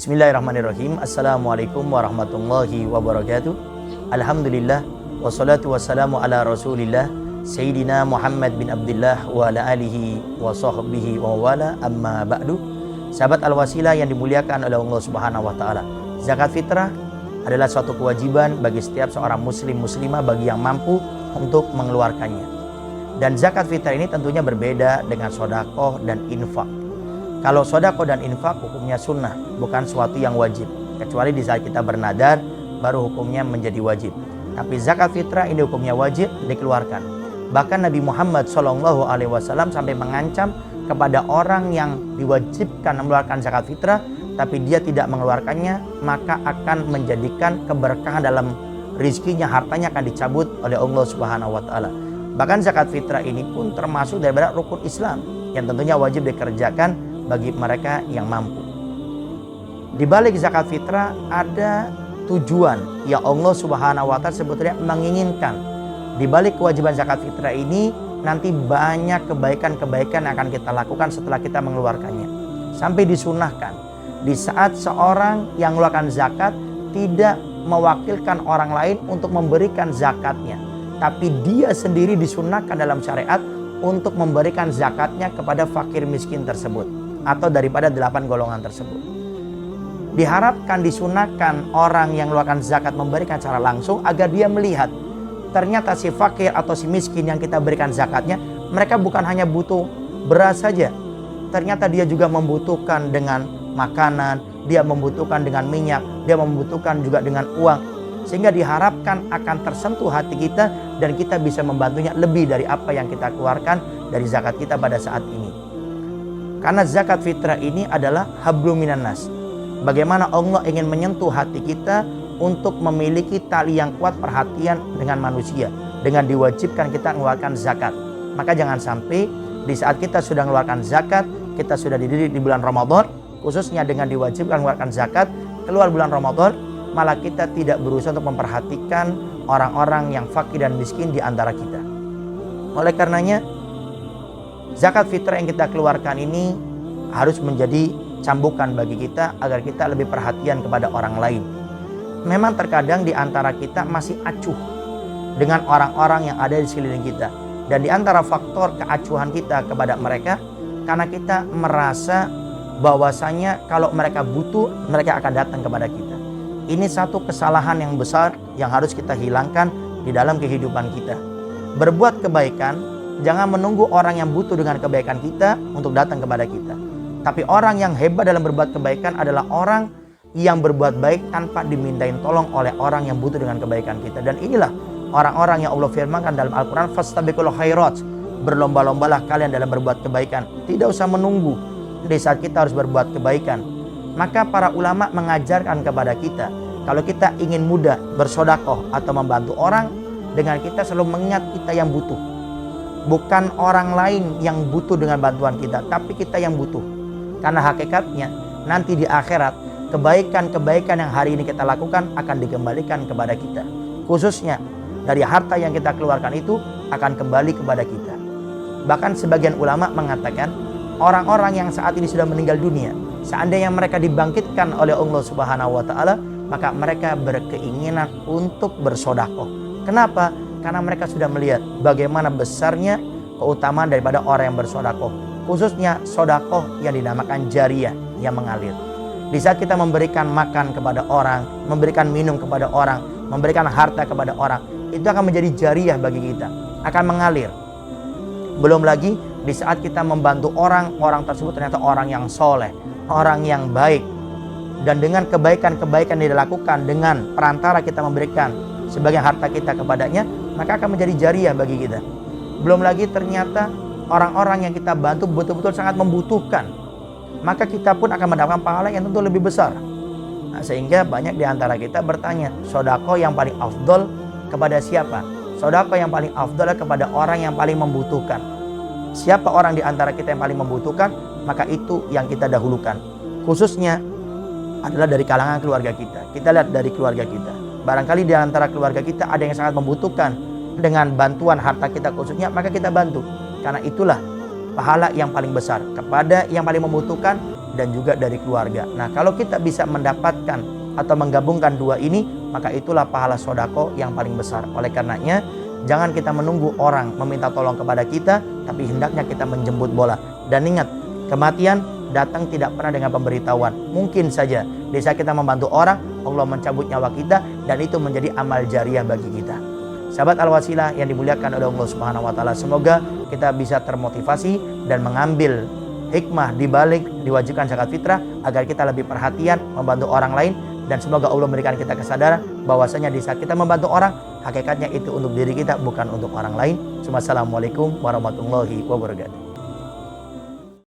Bismillahirrahmanirrahim. Assalamualaikum warahmatullahi wabarakatuh. Alhamdulillah wassalatu wassalamu ala Rasulillah Sayyidina Muhammad bin Abdullah wa ala alihi wa sahbihi wa wala, amma ba'du. Sahabat Al-Wasilah yang dimuliakan oleh Allah Subhanahu wa taala. Zakat fitrah adalah suatu kewajiban bagi setiap seorang muslim muslimah bagi yang mampu untuk mengeluarkannya. Dan zakat fitrah ini tentunya berbeda dengan sedekah dan infak. Kalau sedekah dan infak hukumnya sunnah, bukan suatu yang wajib. Kecuali di saat kita bernadar, baru hukumnya menjadi wajib. Tapi zakat fitrah ini hukumnya wajib dikeluarkan. Bahkan Nabi Muhammad SAW sampai mengancam kepada orang yang diwajibkan mengeluarkan zakat fitrah, tapi dia tidak mengeluarkannya, maka akan menjadikan keberkahan dalam rizkinya, hartanya akan dicabut oleh Allah Subhanahu wa taala. Bahkan zakat fitrah ini pun termasuk daripada rukun Islam yang tentunya wajib dikerjakan bagi mereka yang mampu. Di balik zakat fitrah ada tujuan yang Allah Subhanahu wa taala sebetulnya menginginkan. Di balik kewajiban zakat fitrah ini nanti banyak kebaikan-kebaikan yang akan kita lakukan setelah kita mengeluarkannya. Sampai disunahkan di saat seorang yang mengeluarkan zakat tidak mewakilkan orang lain untuk memberikan zakatnya, tapi dia sendiri disunahkan dalam syariat untuk memberikan zakatnya kepada fakir miskin tersebut atau daripada 8 golongan tersebut. Diharapkan disunahkan orang yang mengeluarkan zakat memberikan secara langsung agar dia melihat ternyata si fakir atau si miskin yang kita berikan zakatnya, mereka bukan hanya butuh beras saja, ternyata dia juga membutuhkan dengan makanan, dia membutuhkan dengan minyak, dia membutuhkan juga dengan uang, sehingga diharapkan akan tersentuh hati kita dan kita bisa membantunya lebih dari apa yang kita keluarkan dari zakat kita pada saat ini. Karena zakat fitrah ini adalah hablum minan nas. Bagaimana Allah ingin menyentuh hati kita untuk memiliki tali yang kuat perhatian dengan manusia, dengan diwajibkan kita mengeluarkan zakat. Maka jangan sampai di saat kita sudah mengeluarkan zakat, kita sudah dididik di bulan Ramadan, khususnya dengan diwajibkan mengeluarkan zakat, keluar bulan Ramadan, malah kita tidak berusaha untuk memperhatikan orang-orang yang fakir dan miskin di antara kita. Oleh karenanya, zakat fitrah yang kita keluarkan ini harus menjadi cambukan bagi kita agar kita lebih perhatian kepada orang lain. Memang terkadang di antara kita masih acuh dengan orang-orang yang ada di sekeliling kita. Dan di antara faktor keacuhan kita kepada mereka, karena kita merasa bahwasanya kalau mereka butuh, mereka akan datang kepada kita. Ini satu kesalahan yang besar yang harus kita hilangkan di dalam kehidupan kita. Berbuat kebaikan, jangan menunggu orang yang butuh dengan kebaikan kita untuk datang kepada kita. Tapi orang yang hebat dalam berbuat kebaikan adalah orang yang berbuat baik tanpa dimintain tolong oleh orang yang butuh dengan kebaikan kita. Dan inilah orang-orang yang Allah firmankan dalam Al-Quran, fastabiqul khairat, berlomba-lombalah kalian dalam berbuat kebaikan. Tidak usah menunggu di saat kita harus berbuat kebaikan. Maka para ulama mengajarkan kepada kita, kalau kita ingin mudah bersedekah atau membantu orang, dengan kita selalu mengingat kita yang butuh. Bukan orang lain yang butuh dengan bantuan kita, tapi kita yang butuh. Karena hakikatnya nanti di akhirat kebaikan-kebaikan yang hari ini kita lakukan akan dikembalikan kepada kita. Khususnya dari harta yang kita keluarkan itu akan kembali kepada kita. Bahkan sebagian ulama mengatakan orang-orang yang saat ini sudah meninggal dunia, seandainya mereka dibangkitkan oleh Allah Subhanahu wa taala, maka mereka berkeinginan untuk bersedekah. Kenapa? Karena mereka sudah melihat bagaimana besarnya keutamaan daripada orang yang bersedekah, khususnya sedekah yang dinamakan jariyah, yang mengalir. Di saat kita memberikan makan kepada orang, memberikan minum kepada orang, memberikan harta kepada orang, itu akan menjadi jariyah bagi kita, akan mengalir. Belum lagi di saat kita membantu orang, orang tersebut ternyata orang yang soleh, orang yang baik, dan dengan kebaikan-kebaikan yang dilakukan dengan perantara kita memberikan sebagian harta kita kepadanya, maka akan menjadi jariyah bagi kita. Belum lagi ternyata orang-orang yang kita bantu betul-betul sangat membutuhkan, maka kita pun akan mendapatkan pahala yang tentu lebih besar. Nah, sehingga banyak di antara kita bertanya, sedekah yang paling afdol kepada siapa? Sedekah yang paling afdol kepada orang yang paling membutuhkan. Siapa orang di antara kita yang paling membutuhkan, maka itu yang kita dahulukan. Khususnya adalah dari kalangan keluarga kita. Kita lihat dari keluarga kita. Barangkali di antara keluarga kita ada yang sangat membutuhkan dengan bantuan harta kita khususnya, maka kita bantu. Karena itulah pahala yang paling besar kepada yang paling membutuhkan dan juga dari keluarga. Nah, kalau kita bisa mendapatkan atau menggabungkan dua ini, maka itulah pahala sodako yang paling besar. Oleh karenanya, jangan kita menunggu orang meminta tolong kepada kita, tapi hendaknya kita menjemput bola. Dan ingat, kematian datang tidak pernah dengan pemberitahuan. Mungkin saja di saat kita membantu orang, Allah mencabut nyawa kita, dan itu menjadi amal jariah bagi kita. Sahabat Al-Wasilah yang dimuliakan oleh Allah Subhanahu wa taala, semoga kita bisa termotivasi dan mengambil hikmah di balik diwajibkan zakat fitrah agar kita lebih perhatian membantu orang lain, dan semoga Allah memberikan kita kesadaran bahwasanya di saat kita membantu orang, hakikatnya itu untuk diri kita, bukan untuk orang lain. Wassalamualaikum warahmatullahi wabarakatuh.